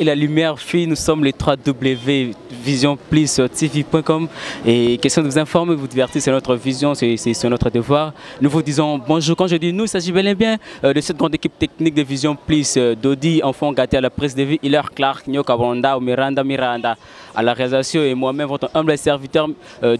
et la lumière fuit. Nous sommes les 3W Vision Plus TV.com et question de vous informer, vous divertir, c'est notre vision, c'est notre devoir. Nous vous disons bonjour. Quand je dis nous, il s'agit bel et bien de cette grande équipe technique de Vision Plus, Dodi, enfant gâté à la presse de vie, Hiller Clark, Nyoka Bonda, Miranda à la réalisation et moi-même votre humble serviteur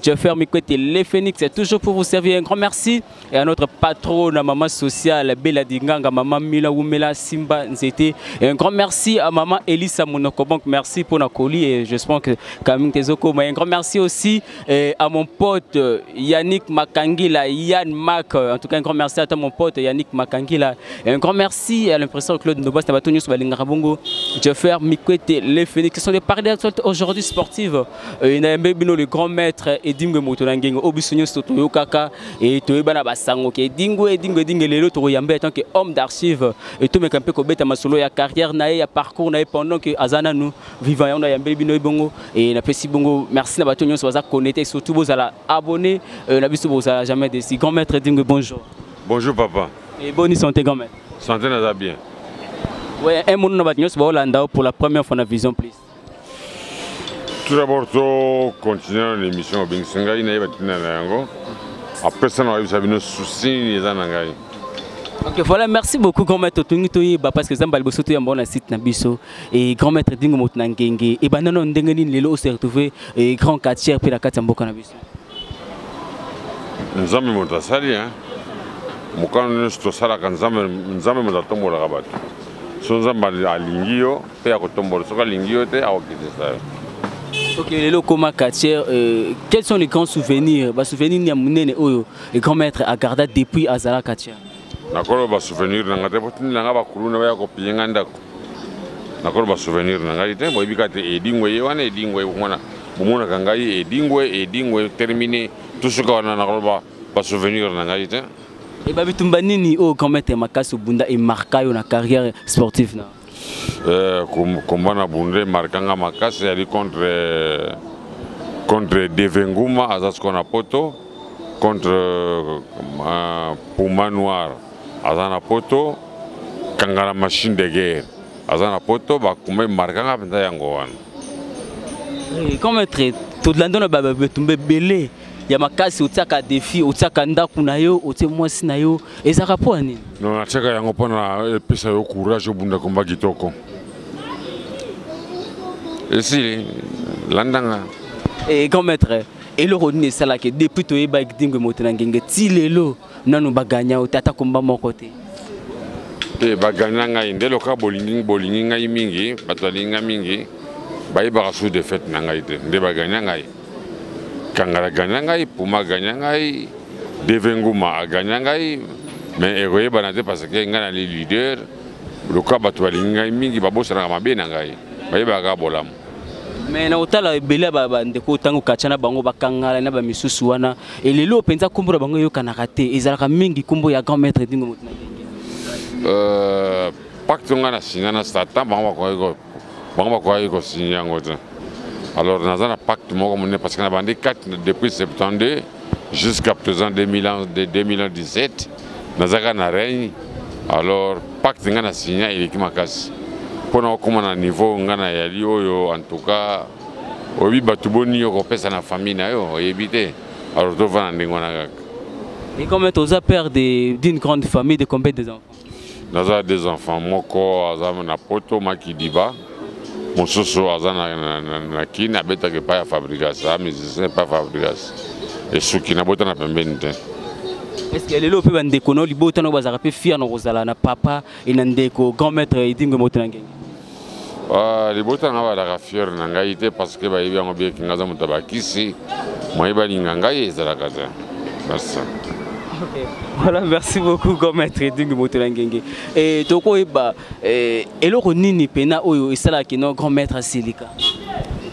Jeffer Mikwete Les Phoenix, c'est toujours pour vous servir. Un grand merci et à notre patron, la maman sociale Bella Dinganga, maman Mila Wumela Simba Nzete. Et un grand merci à maman Elisa Monokobonk, merci pour notre colis et j'espère que Camille Tezoko. Mais un grand merci aussi à mon pote Yannick Makangila, Yann Mac. En tout cas, un grand merci à toi, mon pote Yannick Makangila. Et un grand merci à l'impression Claude Nobas, Tabatonius Balingarabongo, Jeffer Mikwete Les Phoenix. Ce sont des parties aujourd'hui sportives. Il y a le grand maître Edingue Motonangeng, Obisonyo Sotoyo Kaka et Toebana Basango, qui est Dingo et Lelo Toroyambe, en tant qu'homme d'archives. Et tout le monde peut être solo, il y a carrière, il y a parcours, pendant que Azana nous vivons, il y a Mbébino Bongo et la Pessi Bongo. Merci à Batonio, soit connecté, surtout vous allez abonner, la bis vous allez jamais décider. Grand maître Edingue, bonjour. Bonjour papa. Et bonne santé, grand maître. Santé n'a bien. Oui, un monde dans Batonio, c'est pour la première fois dans Vision Plus. Tout d'abord, continuons l'émission Bing Senga, il y a après ça, on a eu souci. Ok, voilà, merci beaucoup, grand maître Tunitoyi, parce que Zambal Bosoto est un bon site Nabiso et grand maître Dingo Motnangenge et Bananon Dengeni Lelo s'est retrouvé et grand quartier puis la Katamboka Nabiso. Nous avons monté ça, hein. Nous avons monté ça, nous avons monté la rabat. Si nous avons à Lingio, puis à Kotombo, si nous avons Lingio, c'est à Okidesa. Ok, les locaux quartier, quels sont les grands souvenirs? Les souvenirs les grands maîtres à garder depuis Azala Katia. Nakolo ba souvenir na ngate potini nga ba kuluna ba ko piyenga ndako. Nakolo ba souvenir na ngate bo ibikate edingwe yewana edingwe ngona bumuna kangai edingwe terminé tout ce qu'on a nakolo ba souvenir na ngate. Et ba bitumba nini o grand maître Makasu Bunda et marka yo na carrière sportive na. Combat na Bunda markanga Makasu ali contre Devenguma Azaskona Poto contre Puma Noir. Azana Poto, Kangara machine de guerre. Azana Poto, Bakumé Markanga Pendayangoan. Comment être tout le monde va tomber belé. Il y a ma casse au Tsaka défi, au Tsaka Ndakunayo, au Témoin Sinayo, et ça rapporte. Non, la Tsaka Yangopana, pesa au courage au Bunda Komba Kitoko. Et si, Landanga. Et grand maître, et le Rodney Salake, depuis que tu es Dingo Motenangenge, Tilelo. Non, baganya au tata combat mon côté. Et baganya ngai ndelo ka bolingi ngai mingi, batolinga mingi, ba iba sous de fête ngai te. Nde baganya ngai. Kangara ganya ngai, Puma ganya ngai, Devenguma ganya ngai, mais eroye banate parce que ngana les leaders, le ka batolinga ngai mingi babosana mabe ngai. Ba iba ga bolam. Mais na otala bela ba ndeko tango kachana bango bakangala na ba misusu wana et lelo penza kumbura bango yo kanaka te ezalaka mingi kumbo ya grand maître Dingo Motenangenge. Pacte ngana singana satan bango ko ko signer ngote. Alors dans un pacte moko moné parce que na bandi 4 depuis 72 jusqu'à présent 2017 nazaka na règne. Alors pacte ngana signer il est kimakasi. Pour nous, comme on a un niveau, on a en tout cas, on a batuboni au pèse na famille na yo, éviter. Alors tu vas en dégoûter. Et comment tu as peur d'une grande famille de combien des enfants? Nous avons des enfants. Moko azam na poto makidiba. Mon soso azam na kin abeta que pas fabrication, mais c'est pas fabrication. Et ceux qui na bota na pembente. Est-ce que les lots peuvent déconner les botans au bazar peut fier nos na papa et n'andeko grand maître Dingo Motenangenge? Les botans na la fier nangaïté parce que ba yebia ngobie kingaza mutabakisi moyeba lingangaye ezalakata. Merci. Okay. Voilà, merci beaucoup grand maître Dingo Motenangenge. Et toko eba et le nini pena oyo esala ki no grand maître Asilika.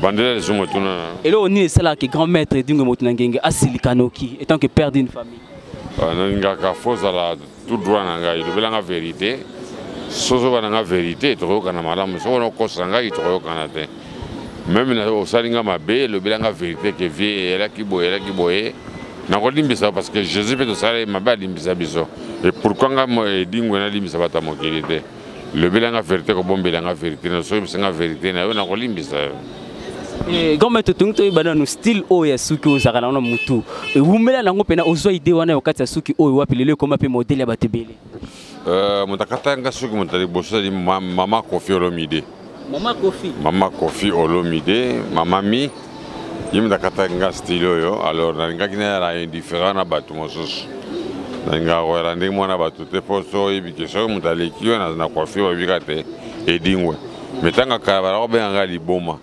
Bandela les motuna. Et le nini esala ki grand maître Dingo Motenangenge Asilika noki étant que père d'une famille. Ningaka fozala tout droit nangai le belanga vérité. Soso bananga vérité tokoyoka na malamu soko no kosanga tokoyoka na te. Même na osalinga mabe le belanga vérité que vie era ki boye na ko limbisa parce que Jésus peut sala mabe limbisa biso. Et pourquoi nga Dingo na limbisa bata mokili te. Le belanga vérité ko bon belanga vérité na so bisenga vérité na yo na kolimbisa. Gombe tutunto ibana no style o ya suki ozaka na mutu. Umela nango pena ozo ide wana okati ya suki o wapi lelo koma pe modèle ya batebele. Mutakata nga suki mutali bosa di Mama Kofi Olomide. Mama Kofi. Mama Kofi Olomide, Mama Mi. Yimi takata nga style yo alors na nga kina la indifférent na batu mosusu. Na nga wera ndi mwana batu te poso ibike so mutali kiyo na Kofi wa bikate edingwe. Metanga kabara ko benga liboma.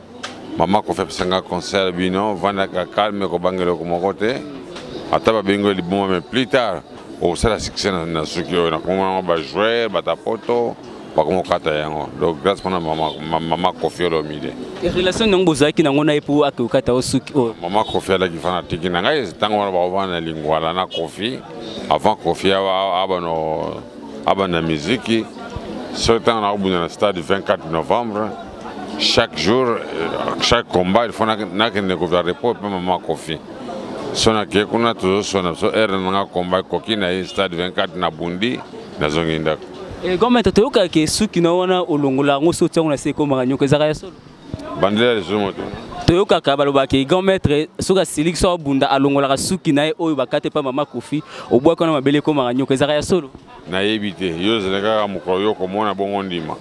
Mama Kofi pesanga concert bino vanda ka calme ko bangelo ko mokote. Ataba bengo liboma mais plus tard au sala succès na suki na koma ba jouer batapoto ba komo kata yango. Donc grâce à Mama Kofi Olomide. Et relation nango bozaki nango na epo akukata o suki o. Mama Kofi ala ki fana tiki na ngai tango ba vana lingwala na Kofi avant Kofi abana musique. Ce temps on a ouvert le stade 24 novembre. Chaque jour, chaque combat, il faut que repos pour Mama Kofi. Sona ke kuna toujours sona so na combat koki na stade 24 na Bundi na zonginda. Et comment tu toka ke suki na wana olongola ngo so tsango na se ko manga nyoko ezaka ya solo. Bandela les moto. Toyoka ka baloba ke gometre soka silik so bunda alongola ka suki na oyo bakate pa Mama Kofi obwa kana mabele ko manga nyoko ezaka ya solo. Na yebite yo zeleka mukolo ko mona bongo ndima.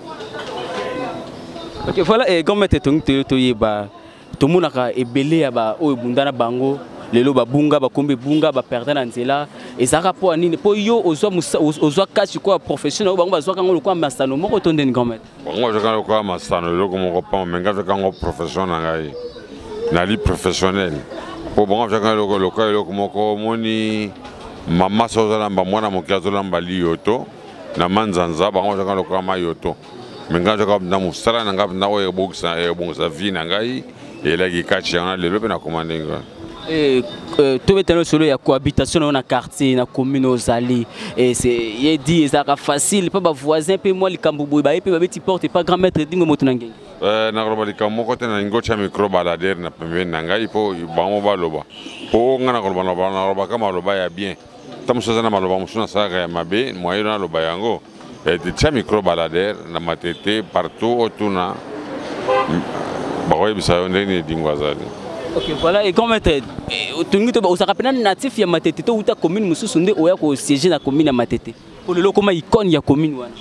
Ok, voilà, et comme tu as tout le monde a ébélé à Bundana Bango, les loba bunga, bakombe bunga, perdre dans nzela, et ça rapport à nini, pour yo, aux cas quoi professionnel, on va voir quand on le quoi masano, moi retourne d'une gomme. Moi je quand le quoi masano, le comme on reprend, mais quand on professionnel, nali professionnel. Pour bon, je quand le quoi le comme on moni, maman soza lamba, moi na mon kazo lamba lioto, na manzanza, bon je quand le quoi mayoto. Mais quand je regarde dans mon salon, je regarde dans le box, sa vie, et là, il cache, on a le levé, on a commandé. Et tout est dans le cohabitation dans le quartier, dans la commune, aux alliés. Et c'est dit, c'est facile, pas voisin, puis moi, les Cambouboui, et puis petit porte, pas grand maître, dis-moi, mon tenang. Na roba di kamo kote na ngocha micro balader na pembe na ngai po bango baloba. Po ngana ko na roba kama loba ya bien. Tamusoza na maloba musuna saka ya mabe, moyo na loba yango. Et des micro baladères, na matete partout autour na baroye bisayo ndeni dingwazali. Ok, voilà, et comment tu as rappelé natif ya matete to uta commune mususu nde oya ko siéger na commune ya matete. Pour le lokoma icône ya commune wana.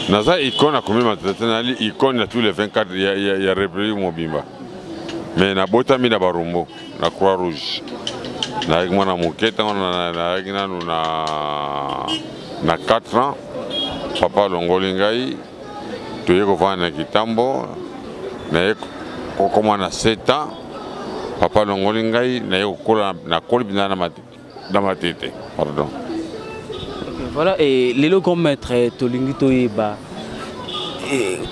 Naza icône ya commune matete na li icône ya tous les 24 ya République Mobimba. Mais na botami na barumbo na Croix Rouge. Na mwana muketa na gina na 4 ans. Papa Longolingai, tu es au Kitambo, na 7 ans. Papa Longolingai, na kolibina na matete. Pardon. Voilà, et les logos maîtres, Tolingito Eba,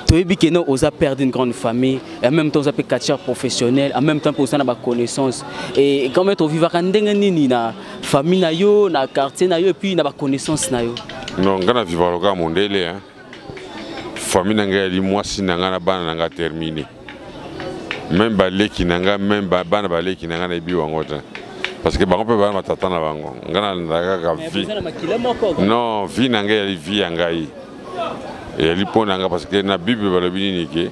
Toebi on a perdu une grande famille, et en même temps on a fait catcheur professionnel, en même temps pour ça on a connaissance. Et quand on vit na famille na yo, na quartier na yo, et puis na connaissance na yo. Non, quand on vit au cas mondele, famille nanga li mwasi nanga na bana nanga terminé. Même balé qui nanga, même bana balé qui nanga na bi wangota. Parce que bango pe bana matata na bango. Ngana ndaka ka vie. Non, vie nanga li vie ngai. Et li po nanga parce que na bible balobi ni ke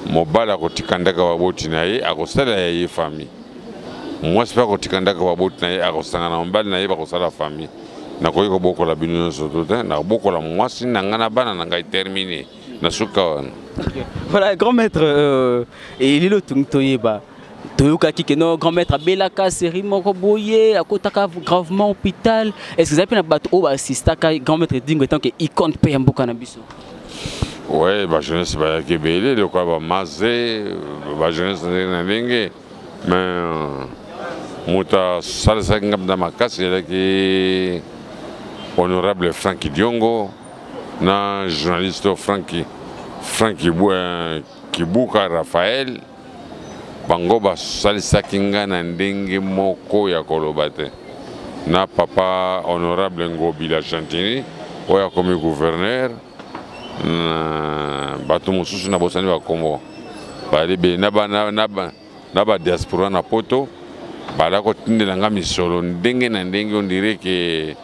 mobala ko tikandaka wa boti na ye akosala ya ye famille. Moi c'est pas ko tikandaka wa boti na ye akosanga na mbali na ye ba ko sala famille. Na koyi ko boko la bino soto te na boko la mwasi nanga na bana nanga terminé na suka wana. Voilà, grand maître et lilo tungtoyeba. Toyoka kikeno grand maître Belaka série moko boye akotaka gravement hôpital. Est-ce que vous avez na bato o assistaka grand maître dingo tant que icône pe mboka na biso? Ouais, ba jeunesse ba kebele de quoi ba mazé, ba jeunesse na ndenge. Mais muta salsa ngabda makasi ki honorable Frankie Diongo na journaliste Frankie Kibuka Raphaël bango basalisa kinga na ndenge moko ya kolobate na papa honorable Ngobi la Chantini oya komi gouverneur na bato mosusu na bosani bakombo balibe na ba diaspora na poto bala ko tindela nga misolo ndenge na ndenge on dirait que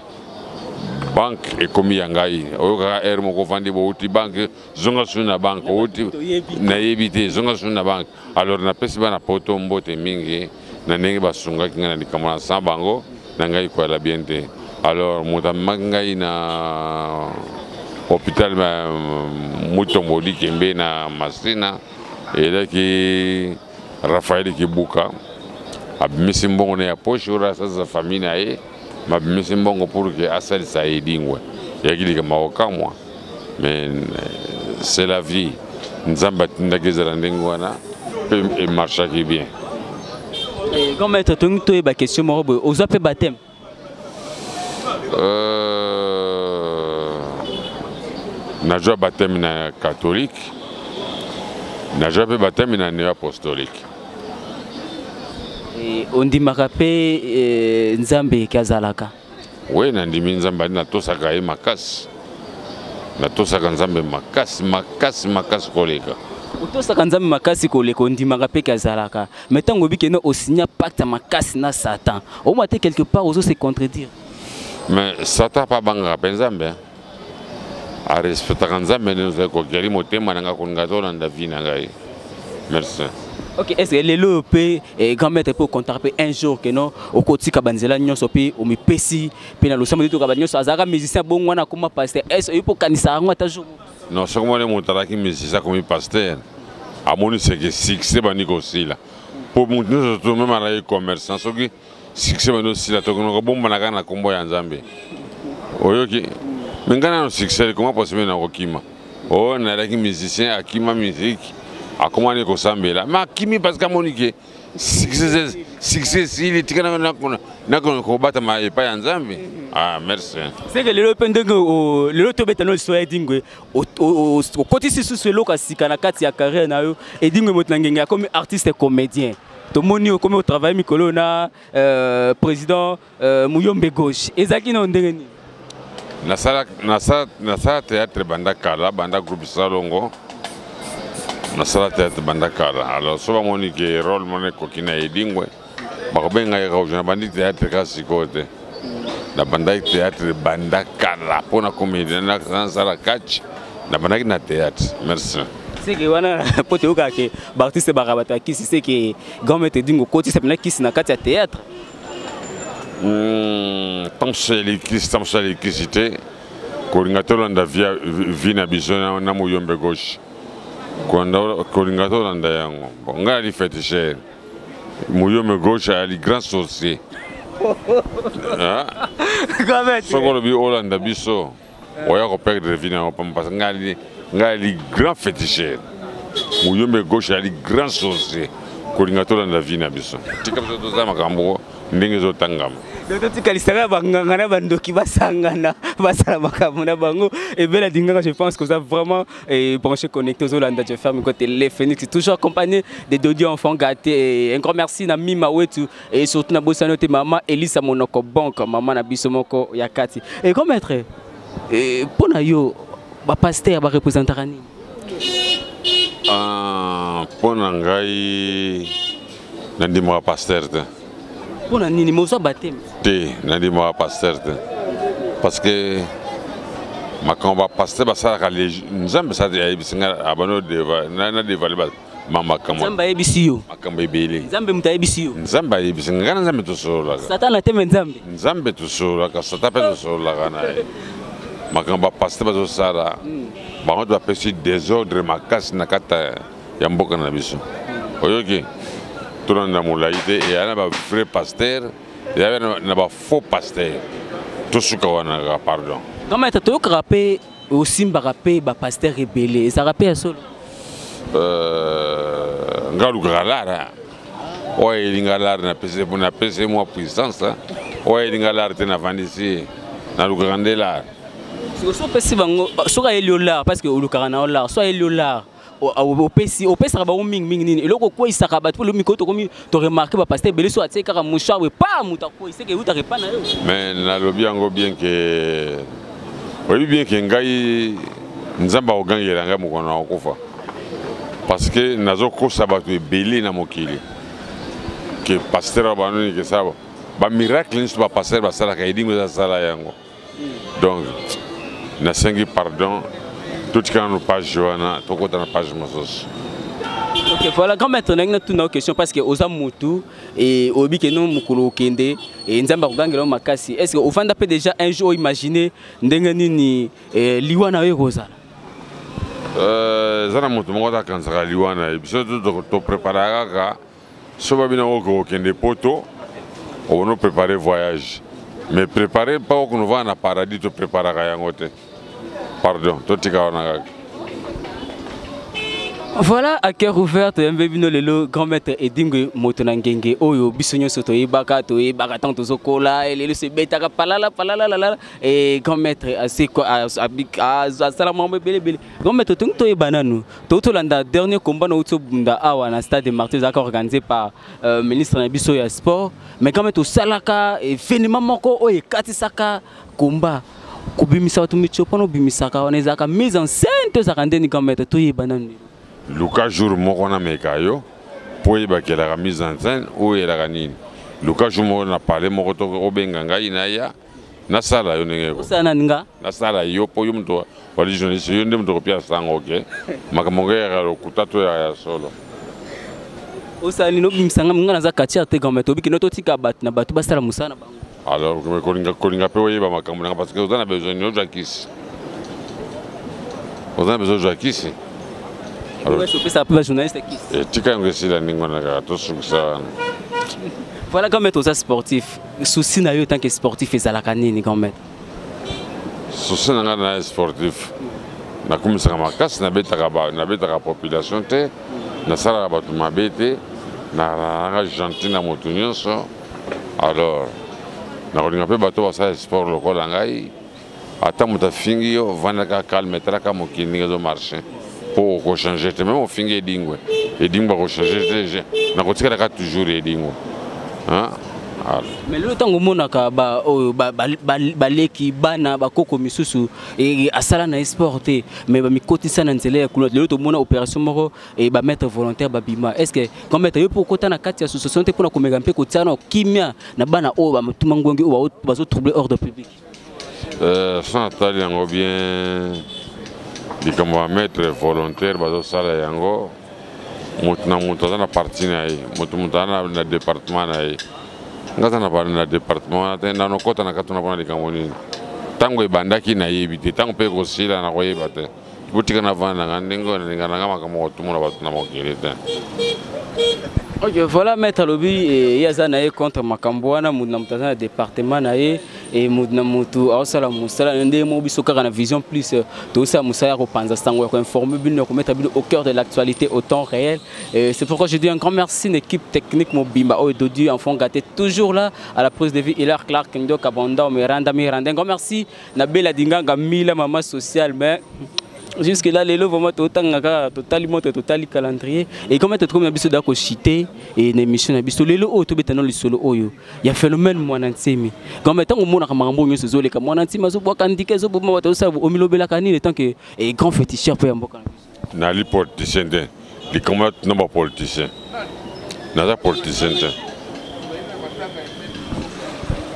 banque ekomi yangai oyoka air moko vandi bouti banque zonga suna banque outi na yebite zonga suna banque alors na pesi bana poto mbote mingi na ndenge basunga kinga na kamana sa bango na ngai ko la biente alors muta mangai na hôpital mutomboli kembe na Masina et qui Raphaël Kibuka abimisi mbongo na ya poche ora sasa famille na ye mabimisi mbongo pour que asali sa edingwe yakili kama okamwa mais c'est la vie nzamba ndagezala ndengo wana et marche qui bien et quand mettre to ba question mo bo oza pe baptême na joie baptême na catholique na joie pe baptême na néo-apostolique. On dit makape nzambe kazalaka. Oui, nandimi nzambe na tosaka e makasi. Na tosaka nzambe makasi koleka. Otosaka nzambe makasi koleka on dit makape kazalaka. Metango bikeno osigna pacte makasi na Satan. Au moins quelque part ozo se contredire. Mais Satan pas banga penzambe. A respecter nzambe nous ko geri motema nanga kongato na vie na ngai. Merci. Ok, est-ce que les lopes et grand-mère peut contacter un jour que non au côté kabanzela nyonso pe o mi pesi pe na losama dito kabanyoso azaka musicien bon wana kuma pasteur est-ce que peut kanisa ngo ta jour non c'est comme les montaraki musicien comme pasteur à mon c'est que succès bani ko sila pour nous surtout même à la commerçant so que succès bani sila to ko bomba na kana kombo ya nzambe oyoki mengana no succès comment possible na kokima oh na la musicien akima musique a comment on s'embête là mais qui parce que monique succès il est tika na ko bata ma pas nzambe ah merci c'est que le pendenge le loto betano so edingwe au côté si ce loka sikana kati ya carrière na yo edingwe motlangenga comme artiste et comédien to moni comme au travail mikolo na président Muyombe gauche ezaki na ndenge ni na sala théâtre banda groupe Salongo na sala théâtre bandakala alors soba moni que rôle moné kokina edingwe bakobenga ya kaujana bandi théâtre kasikote na banda théâtre bandakala pona comédie na sala catch na banda na théâtre merci c'est que wana pote oka ke artiste barabata kisi c'est que gomet edingo koti c'est na kisi na kati ya théâtre tant c'est l'électricité coordinateur de vie na biso na Muyombe gauche quand coordinateur landa yango bon ngala li féticheur Muyombe gauche ali grand sorcier ah soko lobi Hollande biso oya ko perdre vie na parce que ngali grand féticheur Muyombe gauche ali grand sorcier coordinateur landa vie na biso tika biso tozama kambo ndenge zo tangama donc kalisaka banganga na bandoki basangana basala makambo na bango et bela dinganga je pense que ça vraiment branché connecté aux Hollande je ferme côté les Phoenix toujours accompagné des Dodi enfants gâtés et un grand merci na Mima Wetu et surtout na bosano te maman Elisa Monoko banque maman na biso moko ya kati et comme maître pona yo ba pasteur ba représentera ni pona ngai na ndimo pasteur te pona nini mozo baptême te na ndimo pasteur te parce que makambo pasteur basala les nzambe sa ya bisinga abano deva na devaleba mama kama nzambe ebisi yo makambo ebele nzambe muta ebisi yo nzambe ebisinga nzambe tosola satana teme nzambe tosola ka satana pe tosola kana makambo pasteur bazo sala bango doit pesi désordre makasi na kata ya mboka na biso oyoki tout na molaïté et ana ba vrai pasteur et ana ba faux pasteur tout ce qu'on a pardon comment tu as rappé aussi rappé ba pasteur rebelle ça rappelle solo ngalu galara ouais lingalar na pese moi puissance ouais lingalar te na vandisi na lugandela so pesi bango so ka eliolar parce que ulukarana olar so eliolar au PC sera ba ming nini eloko ko isaka ba to le mikoto komi to remarquer ba pasteur belé so atie kaka mouchard we pas muta ko c'est que uta repa na yo mais na lobi yango bien que ngai nzamba ogangela ngai mukona okufa parce que nazo ko sabatu belé na mokili que pasteur ba noni que ça ba miracle ni ba pasteur ba sala ka idingo za sala yango Donc, na sengi pardon, tout ce qui est en page joana, tout ce qui est en page masos. Ok, voilà, quand maintenant on a une question parce que aux amoureux et au bique non mukolo kende et nzamba kugangela makasi. Est-ce que au fond d'après déjà un jour imaginer ndengani ni liwana yo rosa? Zana mutu mo da kansaka liwana et surtout to préparer ka soba bina ko kende poto on nous préparer voyage. Mais préparer pas qu'on nous va na paradis to préparer ka yangote. Pardon, to tika ona. Voilà, à cœur ouvert, mbebino lelo grand maître Edingue Motonangenge oyo bisonyo soto ibaka to ibaka tanto zokola et lelo se betaka palala et grand maître assez quoi à salama bele grand maître to ibananu to landa dernier combat na uto bunda awa na stade de Martyrs organisé par ministre na biso ya sport mais grand maître salaka et finalement moko oyo katisaka combat kubimisa watu michopo no bimisaka wanezaka mise en scène to zakandeni grand maître to ibananu Luka jour moko na mekayo po yebaki la mise en scène ou la nini. Luka jour moko na parler moko to obenga ngai na ya na sala yo ndenge. Sana nga. Na sala yo po yo mto wali journaliste yo ndem to kopia sango ke. Makamonga ya lokuta to ya solo. Osani no bimsanga ngana za katia te gamba to bikino to tika bat na batu basala musana bango. Alors kolinga pe oyeba makambo nanga parce que on a besoin de Jacques. On a besoin de Jacques. Alors, voilà quand même aux sportifs. Souci na yo tant que sportif et à la canine quand même. Souci na sportif. Na kumisa makas na beta population te na sala ba tu mabete na gentil na motunyo so. Alors na kolinga pe bato ba sa sport local ngai ata mutafingi yo vanda ka calme traka mokini zo marché. Pour changer, même au fin de l'ingwe. Et d'ingwe pour changer, na kotika la toujours d'ingwe. Hein? Mais le temps où mon aka baleki bana bakoko misusu et asala na exporté mais ba mikotisa na nzela ya kulote le to mona opération moko et ba mettre volontaire babima est-ce que quand mettre yo pour kota na kati association te pour na komeka mpe kotiana kimia na bana o ba mutuma ngongi o ba zo troubler ordre public. Sans attendre yango bien comme va mettre volontaire bazo sala yango mutna mutana na parti na yi mutana na département na yi ngata na ba na département na no kota na katuna bona likamoni tango ibandaki na yebite tango pe ko sila na ko yebate butika na vana ngandengo na ngana makamo tumuna batuna mokelete. Ok, voilà maître Lobi et yazana e contre Makambouana mudna mutana département na e et mudna mutu awsala musala ndé mo bisoka na vision plus tout ça musala ko panza sango ko informer bino ko mettre au cœur de l'actualité au temps réel. C'est pourquoi je dis un grand merci à l'équipe technique Mobimba au Dodi enfant gâté toujours là à la prise de vie Hilaire Clark Ndo Kabanda Miranda un grand merci na Bella Dinga Gamila maman sociale mais jusque là les lots vraiment totalement calendrier et comment tu trouves biso dako chité et une émission na biso les lots to betano le solo oyo il y a phénomène mwana nsemi comme tant au mona kamambo nyo sezole ka mwana nsima zo boka ndike zo bomo to sa o milobela kanini tant que et grand féticheur pour mboka na li politicien de li comment non pas politicien na za politicien.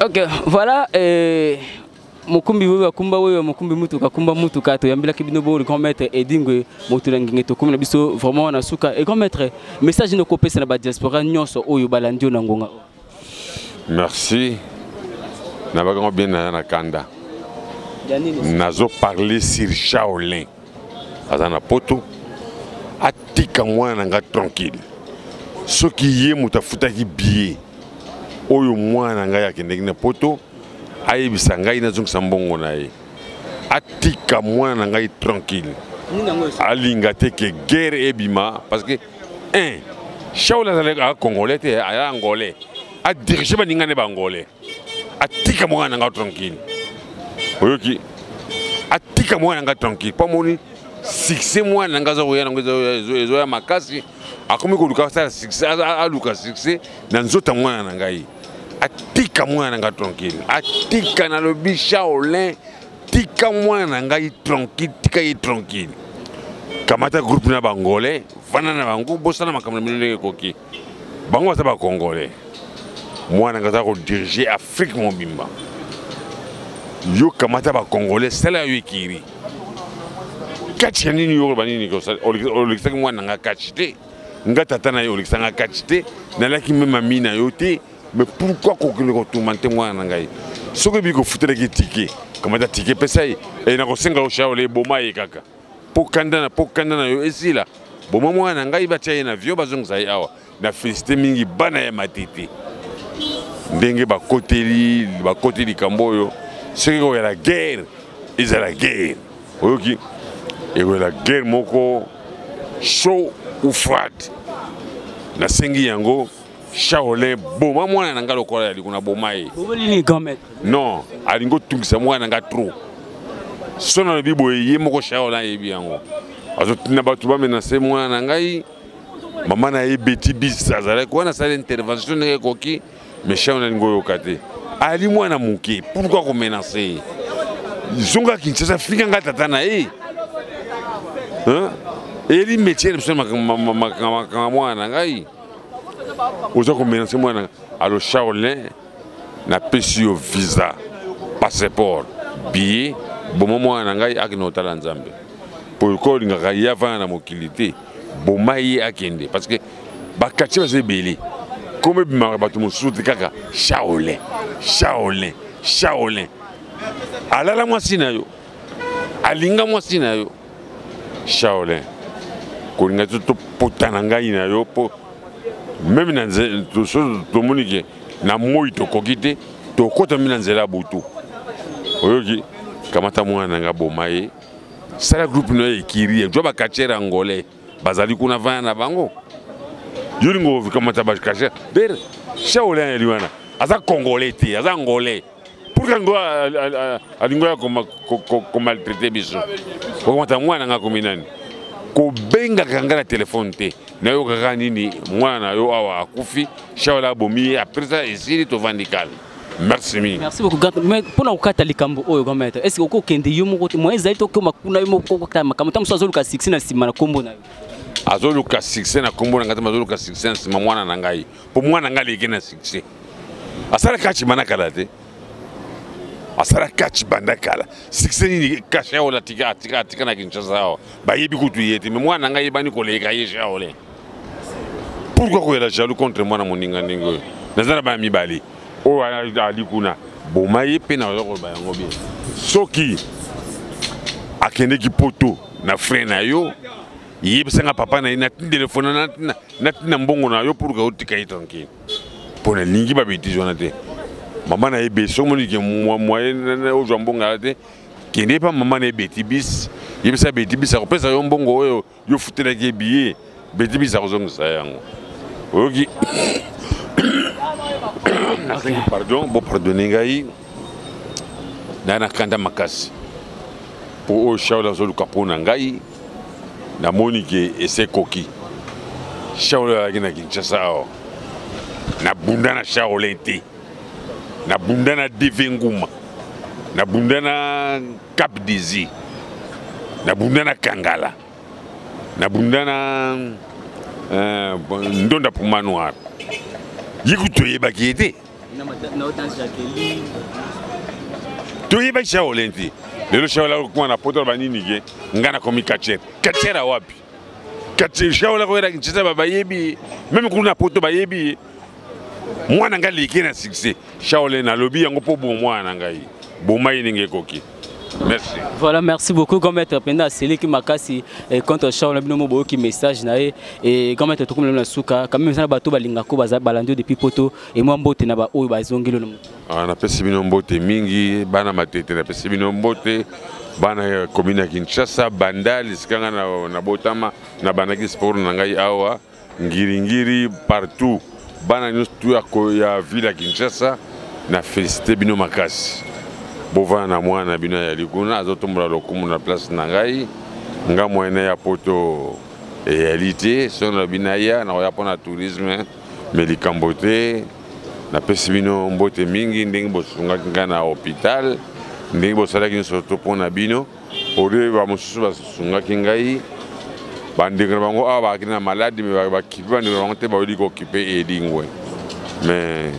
OK voilà Mokumbi wewe akumba wewe mokumbi mutu kakumba mutu kato yambila kibino bo grand maître Edingue Motonangenge to comme na biso vraiment na suka et grand maître message no kopesa na ba diaspora nyonso oyo balandio na ngonga. Merci na ba grand bien na kanda nazo parler sur Shaolin azana poto atika mwana nga tranquille soki ye mutafuta ki billet oyo mwana nga ya kendekina poto ayebisa ngai nazongisa mbongo na ye atika mwana ngai tranquille alinga te ke guerre ebima parce que un Shaolin azalaka congolais te aya angolais a diriger baninga ne bangolais atika mwana ngai tranquille oyoki atika mwana ngai tranquille pas moni succès mwana ngai zo yana zo ya makasi akomi ko luka sa succès a luka succès na nzota mwana ngai atika mwana nga tranquille atika na lobi Shaolin tika mwana nga tranquille tika yi tranquille kamata groupe na bangolais vana na bango bosana makambo minene koki bango za ba congolais mwana nga za ko diriger Afrique Mobimba yo kamata ba congolais sala yo ekiri kachi nini yo banini ko olekisa mwana nga kachi te nga tata na yo olekisa nga kachi te nalaki mema mina yo te mais pourquoi kokile ko tumante mwana ngai soki bi ko futela ki ticket kamata ticket pesa e na ko senga o shaole boma e kaka pokanda na yo esila boma mwana ngai ba tia na vio bazongisa ye awa na félicité mingi bana ya matete ndenge bakoteli kamboyo c'est que la guerre is la guerre oyoki et la guerre moko chaud ou froide na sengi yango Shaolin boma mwana nanga lokola yali kuna boma ye non alingo tungisa mwana nanga trop sona bibo ye moko Shaolin yebi yango azotina batu ba menacer mwana ngai mama na ye beti bis azala ko na sala intervention ne koki mais Shaolin ngo yokate ali mwana muke pourquoi ko menacer zonga Kinshasa fika nga tata na ye hein eli métier de mwana ngai oza ko menacer mwana alo Shaolin na pesi yo visa passeport billet boma mwana ngai akino tala nzambe pour ko linga ya vana na mokilité boma ye akende parce que bakati ba sebeli comme bimaka bato mosusu kaka Shaolin alala mwasi na yo alinga mwasi na yo Shaolin kolinga to potana ngai na yo po même na to monike na moi to kokite to kota mina nzela butu oyoki kamata mwana nga bomaye sala groupe no ekiri jo bakachera ngolais bazali kuna vana na bango yulingo kamata bakachera der Shaolin eliwana aza congolais te aza ngolais pourquoi ngo alingo ya ko maltraiter biso ko mata mwana nga kominani ko benga kanga na téléphone te na yo kaka nini mwana yo awa akufi Shaolin bomi après ça ici to vandikal. Merci mi. Merci beaucoup. Mais pour nous kata likambo oyo gometa. Est-ce que ko kende yo moko mo ezali to ko makuna yo moko ko kata makambo tamuso azoluka 6 na sima na kombo na yo. Azoluka 6 na kombo na ngata mazoluka 6 na sima mwana na ngai. Po mwana ngai leki na 6. Asala kachi manakala te. Asala kachi bandakala. 6 ni kasha ola tika na Kinshasa. Ba yebi kutu yete mais mwana ngai bani ko leka ye Shaolin. Pourquoi ko la jaloux contre moi na moninga ningo? Nazara ba mi bali. O ali kuna bomaye pe na ko ba yango bien. Soki akende ki poto na frère na yo yebisanga papa na ina téléphone na mbongo na yo pour que otika tranquille. Pour lingi ba biti jonate. Maman na ebe so moni ke moyen o jambonga te kende pa maman na beti bis yebisa beti bis ko pesa yo mbongo oyo yo futela ke billet beti bis ko zonga sa yango. Oki pardon, bon pardonner ngai na kanda makasi pour o Shaolin zo lukapona ngai na monike ese koki Shaolin na Kinshasa na bunda na Shaolin te na bunda na Devenguma na bunda na Cap Dizi na bunda na Kangala na bunda na Ndonda Puma Noir yikutoye bakete toye ba Shaolin te lelo Shaolin ko na poto banini ke ngana komi kachera wapi kachera Shaolin ko era Kinshasa baba yebi même kuna poto ba yebi mwana ngali ke na succès Shaolin na lobi yango po bo mwana ngai boma yinenge koki. Merci. Voilà, merci beaucoup. Comme être pendant celui qui m'a cassé contre Shaolin bino mo qui message na et comme être tout comme le suka quand même ça bato balinga ko baza balando depuis poto et moi mbote na ba oyo bazongelo no. Ah na pesi bino mbote mingi bana matete na pesi bino mbote bana commune ya Kinshasa bandali sikanga na botama na banaki sport na ngai awa ngiri partout bana nyustu ya ville ya Kinshasa na félicité bino makasi. Bova na mwana bino ya likuna azotombola lokumu na place na ngai nga moyenne ya poto réalité sona binaya na ya pona tourisme mais likambo te na pesi bino mbote mingi ndenge bosunga kinga na hôpital ndenge bosalaki surtout pona bino ore ba mosusu basunga kingai bandinga bango a ba kina malade mais ba kipa ni bango te ba odi ko kipe edingwe mais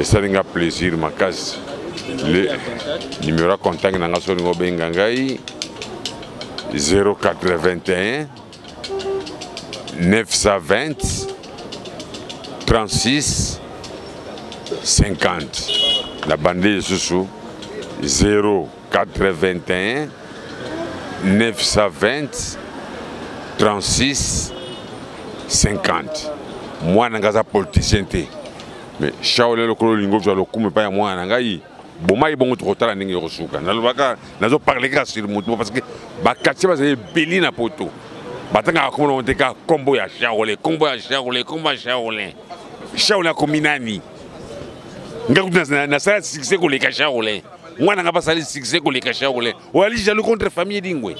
esalinga plaisir makasi. Le numéro à contact nanga soningo bengangai 0421 920 36 50. La bande sous 0421 920 36 50. Moi nangaza politicien te. Mais Shaolin lokolo lingo jo lokume pa ya moi nangai. Boma ibongo trotala ningi yosuka. Nalobaka nazo parler ka sur mutu parce que ba katia ba beli na poto. Batanga ko no teka combo ya Shaolin, combo ya Shaolin, combo ya Shaolin. Shaolin kominani. Ngaku na sala succès ko le ka Shaolin. Moi nanga ba sala succès ko le ka Shaolin. Wali jalo contre famille dingwe.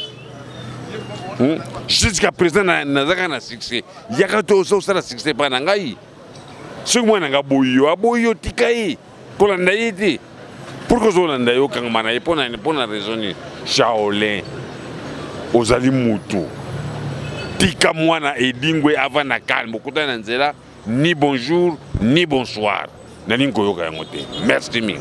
Jusqu'à présent nazaka na succès. Yakato so sala succès pa nangai. Ce moi nanga boyo tikai. Pour la naïté. Pourquoi vous avez dit que pour la raison Shaolin aux alimutu tika mwana edingwe avant na calme kuta na nzela ni bonjour ni bonsoir nani koyoka yango te. Merci mingi.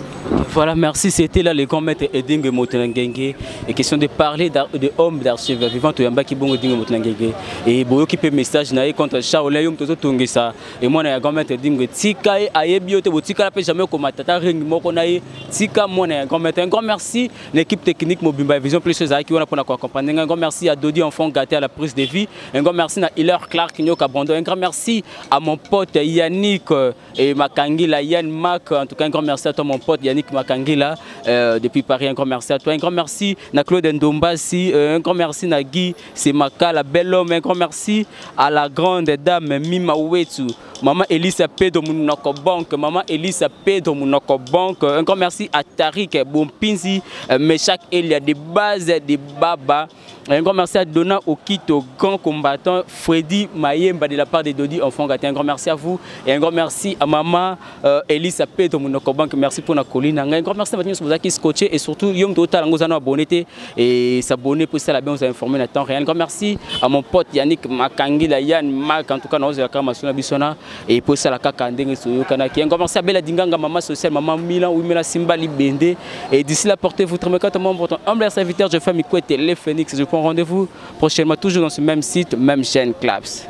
Voilà, merci. C'était là le grand maître Edingue Motenangenge. Et question de parler de hommes d'archives vivants de Yamba Kibongo Edingue Motenangenge. Et Boyo qui peut message naïe contre Shaolin Yom Toto Tongesa. Et moi, na grand maître Edingue Tika et Ayebiote Botika la peut jamais comme Tata Ring Moko naïe. Tika moi na grand maître. Un grand merci l'équipe technique Mobimba Vision plus choses qui on a pour nous accompagner. Un grand merci à Dodi enfant gâté à la prise de vie. Un grand merci à Hiller Clark Nyok Abando. Un grand merci à mon pote Yannick et Makangi la Yann Mac. En tout cas un grand merci à toi mon pote Yannick Makangila depuis Paris. Un grand merci à toi. Un grand merci à Claude Ndombasi. Un grand merci à Guy Semaka, la belle homme. Un grand merci à la grande dame Mima Ouetu. Maman Elisa Pedro Mounoko Bank. Maman Elisa Pedro Mounoko Bank. Un grand merci à Tariq Bompinzi, Meshak Elia de base de Baba. Un grand merci à Donna Okito, grand combattant, Freddy Mayemba de la part de Dodi Enfant Gâté. Un grand merci à vous. Et un grand merci à maman Elisa Pedro Mounoko Bank. Merci pour la colline. Un grand merci à vous qui scotché et surtout Yom Total nous allons abonner et s'abonner pour ça la bien vous informer en temps réel. Un grand merci à mon pote Yannick Makangi, la Yann Marc, en tout cas nous avons la Bissona et pour ça la Kakandeng Soyo Kanaki. Un grand merci à Bella Dinganga, maman sociale, maman Milan ou Mila Simba Libende. Et d'ici là portez-vous très bien. Votre humble serviteur, je fais mes couettes les Phoenix. Je prends rendez-vous prochainement toujours dans ce même site, même chaîne Claps.